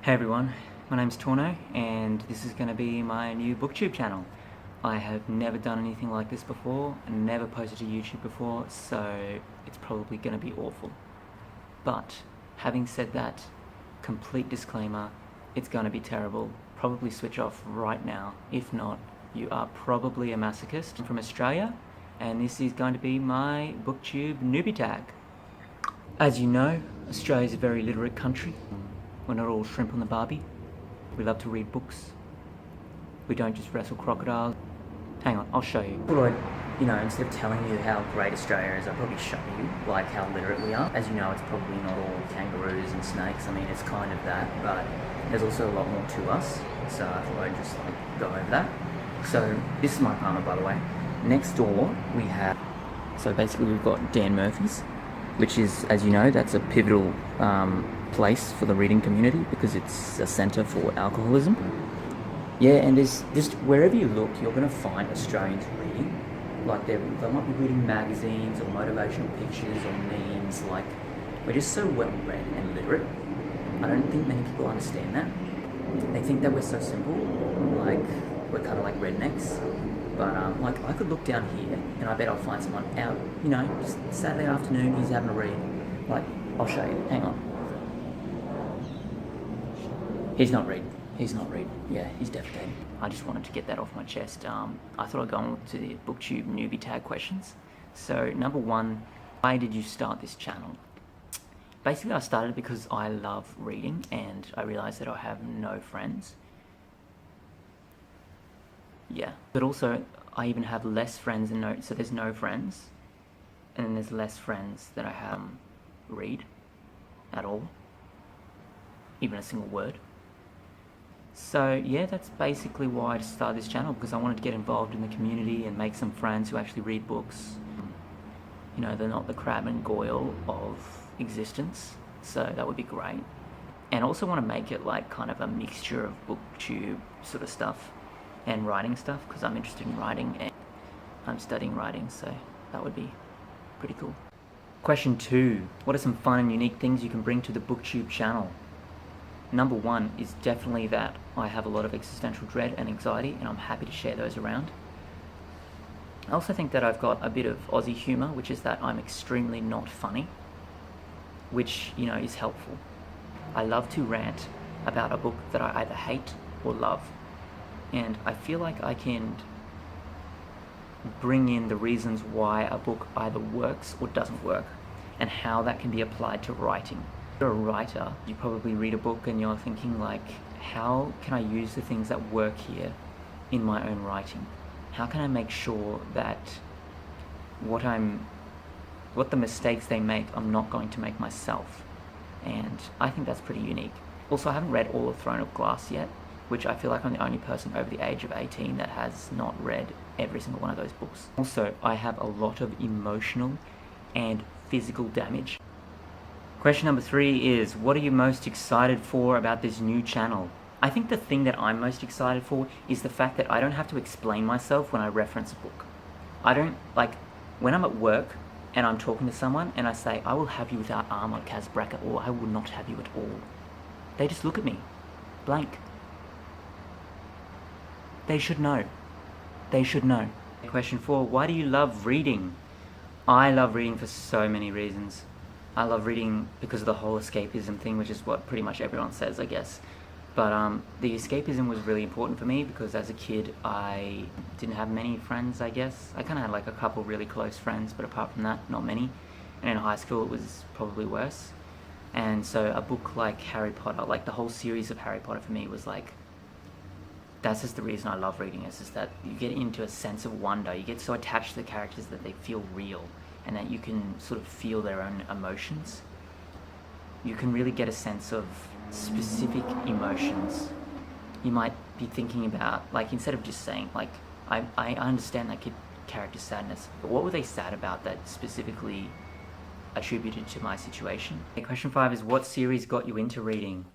Hey everyone, my name's Torno and this is going to be my new Booktube channel. I have never done anything like this before and never posted to YouTube before, so it's probably going to be awful. But having said that, complete disclaimer, it's going to be terrible. Probably switch off right now. If not, you are probably a masochist. I'm from Australia and this is going to be my Booktube Newbie Tag. As you know, Australia is a very literate country. We're not all shrimp on the barbie. We love to read books. We don't just wrestle crocodiles. Hang on, I'll show you. Well, instead of telling you how great Australia is, I'll probably show you, like, how literate we are. As you know, it's probably not all kangaroos and snakes. I mean, it's kind of that, but there's also a lot more to us. So I thought I'd just, go over that. So, this is my apartment, by the way. Next door, we have... So basically, we've got Dan Murphy's, which is, as you know, that's a pivotal place for the reading community because it's a centre for alcoholism. Yeah, and there's just wherever you look, you're going to find Australians reading. Like they might be reading magazines or motivational pictures or memes. Like, we're just so well read and literate. I don't think many people understand that. They think that we're so simple, like we're kind of like rednecks. But like I could look down here and I bet I'll find someone out, just Saturday afternoon, he's having a read. Like, I'll show you, hang on. He's not read. Yeah, he's defecating. I just wanted to get that off my chest. I thought I'd go on to the Booktube Newbie Tag questions. So, number one, why did you start this channel? Basically, I started because I love reading and I realized that I have no friends. Yeah, but also I even have less friends than so there's no friends, and then there's less friends that I have read at all, even a single word. So yeah, that's basically why I started this channel, because I wanted to get involved in the community and make some friends who actually read books. They're not the Crab and Goyle of existence, so that would be great. And also want to make it like kind of a mixture of booktube sort of stuff and writing stuff, because I'm interested in writing and I'm studying writing, so that would be pretty cool. Question 2. What are some fun and unique things you can bring to the Booktube channel? Number 1 is definitely that I have a lot of existential dread and anxiety, and I'm happy to share those around. I also think that I've got a bit of Aussie humour, which is that I'm extremely not funny, which, is helpful. I love to rant about a book that I either hate or love. And I feel like I can bring in the reasons why a book either works or doesn't work, and how that can be applied to writing. If you're a writer, you probably read a book and you're thinking like, how can I use the things that work here in my own writing? How can I make sure that what the mistakes they make, I'm not going to make myself? And I think that's pretty unique. Also, I haven't read all of Throne of Glass yet, which I feel like I'm the only person over the age of 18 that has not read every single one of those books. Also, I have a lot of emotional and physical damage. Question number 3 is, what are you most excited for about this new channel? I think the thing that I'm most excited for is the fact that I don't have to explain myself when I reference a book. I don't, when I'm at work and I'm talking to someone and I say, I will have you without armor, Kaz Brackett, or I will not have you at all. They just look at me, blank. They should know. Question 4, why do you love reading? I love reading for so many reasons. I love reading because of the whole escapism thing, which is what pretty much everyone says, I guess. But the escapism was really important for me because as a kid, I didn't have many friends, I guess. I kind of had a couple really close friends, but apart from that, not many. And in high school, it was probably worse. And so a book like Harry Potter, the whole series of Harry Potter for me was that's just the reason I love reading. It's just that you get into a sense of wonder. You get so attached to the characters that they feel real and that you can sort of feel their own emotions. You can really get a sense of specific emotions. You might be thinking about, instead of just saying, I understand that character's sadness, but what were they sad about that specifically attributed to my situation? Okay, question 5 is, what series got you into reading?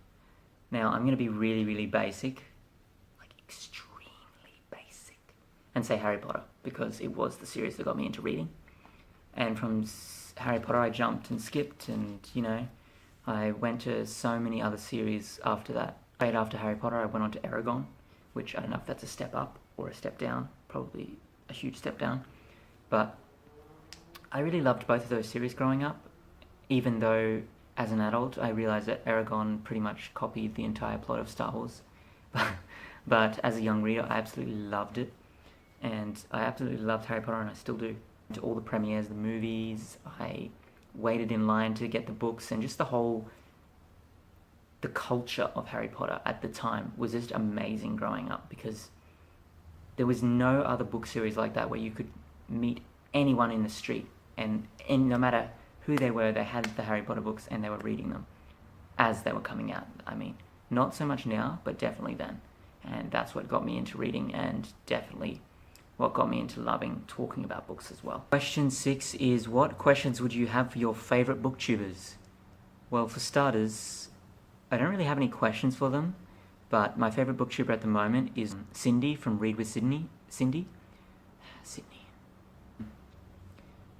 Now, I'm going to be really, really basic. Extremely basic, and say Harry Potter, because it was the series that got me into reading. And from Harry Potter I jumped and skipped, and I went to so many other series after that. Right after Harry Potter, I went on to Eragon, which I don't know if that's a step up or a step down, probably a huge step down. But I really loved both of those series growing up, even though as an adult I realized that Eragon pretty much copied the entire plot of Star Wars. But as a young reader, I absolutely loved it, and I absolutely loved Harry Potter, and I still do. To all the premieres, the movies, I waited in line to get the books, and just the culture of Harry Potter at the time was just amazing growing up, because there was no other book series like that where you could meet anyone in the street, and no matter who they were, they had the Harry Potter books and they were reading them as they were coming out. I mean, not so much now, but definitely then. And that's what got me into reading, and definitely what got me into loving talking about books as well. Question 6 is, what questions would you have for your favourite booktubers? Well, for starters, I don't really have any questions for them, but my favourite booktuber at the moment is Cindy from Read with Sydney. Sydney.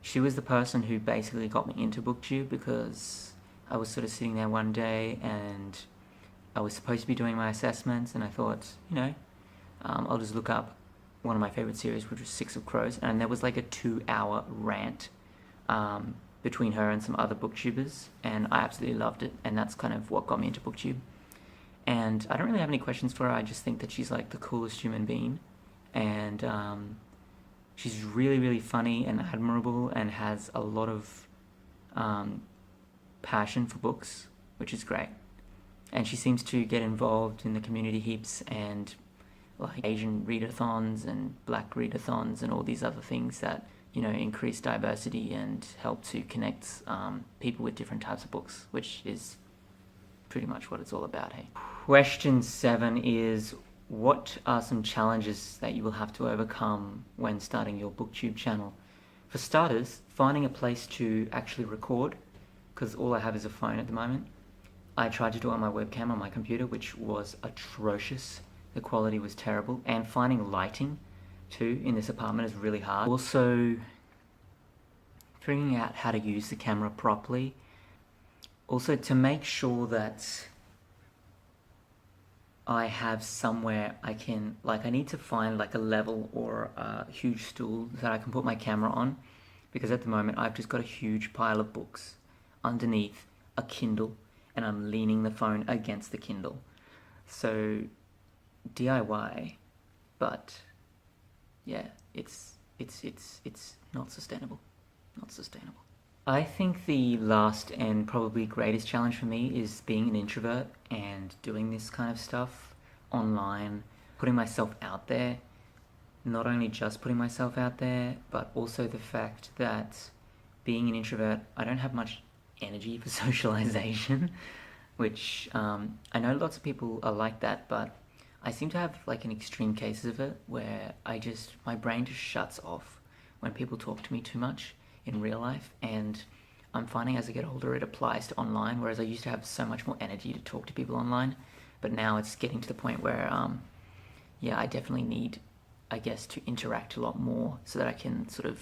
She was the person who basically got me into booktube, because I was sort of sitting there one day and I was supposed to be doing my assessments, and I thought, I'll just look up one of my favourite series, which was Six of Crows, and there was like a 2-hour rant between her and some other booktubers, and I absolutely loved it, and that's kind of what got me into booktube. And I don't really have any questions for her. I just think that she's like the coolest human being, and she's really, really funny and admirable, and has a lot of passion for books, which is great. And she seems to get involved in the community heaps, and like Asian readathons and black readathons and all these other things that, increase diversity and help to connect people with different types of books, which is pretty much what it's all about, hey? Question 7 is, what are some challenges that you will have to overcome when starting your booktube channel? For starters, finding a place to actually record, because all I have is a phone at the moment. I tried to do it on my webcam on my computer, which was atrocious. The quality was terrible, and finding lighting too in this apartment is really hard. Also, figuring out how to use the camera properly. Also, to make sure that I have somewhere I need to find like a level or a huge stool that I can put my camera on, because at the moment I've just got a huge pile of books underneath a Kindle, and I'm leaning the phone against the Kindle. So DIY, but yeah, it's not sustainable. Not sustainable. I think the last and probably greatest challenge for me is being an introvert and doing this kind of stuff online, putting myself out there. Not only just putting myself out there, but also the fact that being an introvert, I don't have much energy for socialization, which I know lots of people are like that, but I seem to have like an extreme case of it where my brain just shuts off when people talk to me too much in real life, and I'm finding as I get older it applies to online, whereas I used to have so much more energy to talk to people online, but now it's getting to the point where I definitely need, I guess, to interact a lot more so that I can sort of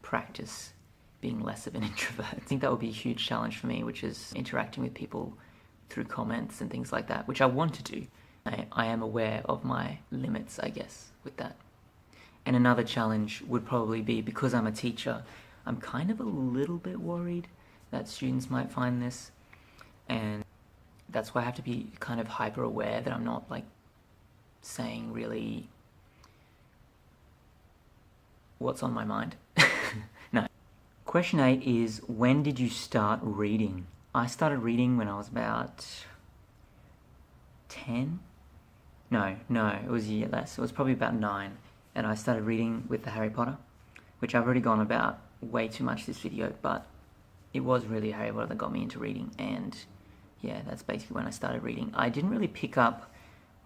practice being less of an introvert. I think that would be a huge challenge for me, which is interacting with people through comments and things like that, which I want to do. I am aware of my limits, I guess, with that. And another challenge would probably be, because I'm a teacher, I'm kind of a little bit worried that students might find this, and that's why I have to be kind of hyper aware that I'm not like saying really what's on my mind. No. Question 8 is, when did you start reading? I started reading when I was about 10? No, it was a year less. It was probably about 9, and I started reading with the Harry Potter, which I've already gone about way too much this video, but it was really Harry Potter that got me into reading, and yeah, that's basically when I started reading. I didn't really pick up,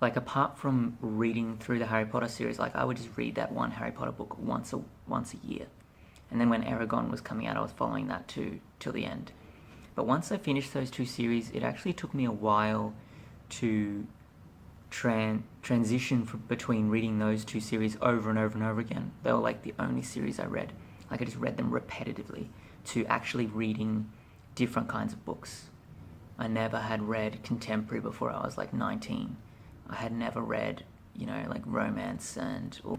like, apart from reading through the Harry Potter series, like, I would just read that one Harry Potter book once a year, and then when Eragon was coming out, I was following that till the end. But once I finished those 2 series, it actually took me a while to transition between reading those 2 series over and over and over again. They were like the only series I read. Like, I just read them repetitively, to actually reading different kinds of books. I never had read contemporary before I was like 19. I had never read, you know, like romance and or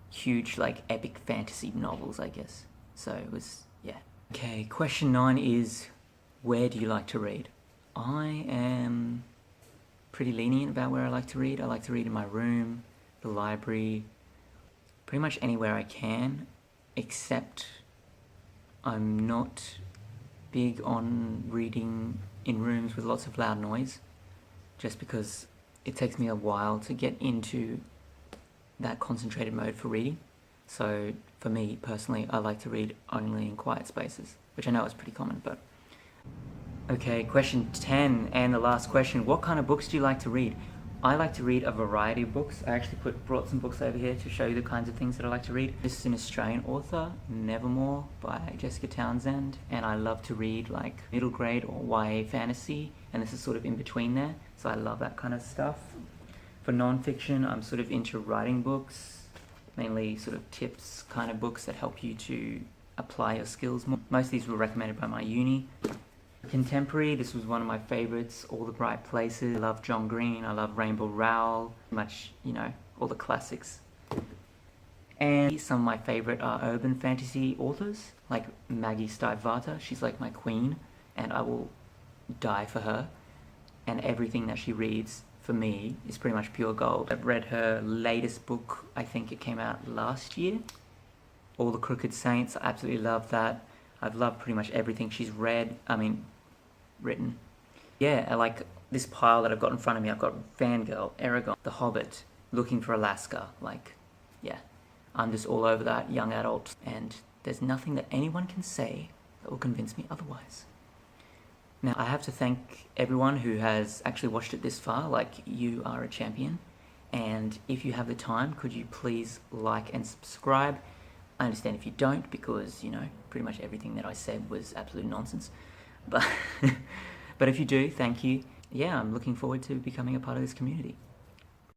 huge like epic fantasy novels, I guess. So it was, yeah. Okay, question 9 is, where do you like to read? I am pretty lenient about where I like to read. I like to read in my room, the library, pretty much anywhere I can, except I'm not big on reading in rooms with lots of loud noise, just because it takes me a while to get into that concentrated mode for reading. So for me personally, I like to read only in quiet spaces, which I know is pretty common, but... Okay, question 10 and the last question. What kind of books do you like to read? I like to read a variety of books. I actually brought some books over here to show you the kinds of things that I like to read. This is an Australian author, Nevermore by Jessica Townsend, and I love to read like middle grade or YA fantasy, and this is sort of in between there, so I love that kind of stuff. For non-fiction, I'm sort of into writing books, mainly sort of tips kind of books that help you to apply your skills more. Most of these were recommended by my uni. Contemporary, this was one of my favorites, All the Bright Places. I love John Green, I love Rainbow Rowell, much, you know, all the classics. And some of my favorite are urban fantasy authors, like Maggie Stiefvater. She's like my queen, and I will die for her. And everything that she reads, for me, is pretty much pure gold. I've read her latest book, I think it came out last year, All the Crooked Saints. I absolutely love that. I've loved pretty much everything she's written. Yeah, I like this pile that I've got in front of me. I've got Fangirl, Eragon, The Hobbit, Looking for Alaska. Like, yeah, I'm just all over that young adult, and there's nothing that anyone can say that will convince me otherwise. Now, I have to thank everyone who has actually watched it this far. Like, you are a champion. And if you have the time, could you please like and subscribe? I understand if you don't, because, you know, pretty much everything that I said was absolute nonsense. But, but if you do, thank you. Yeah, I'm looking forward to becoming a part of this community.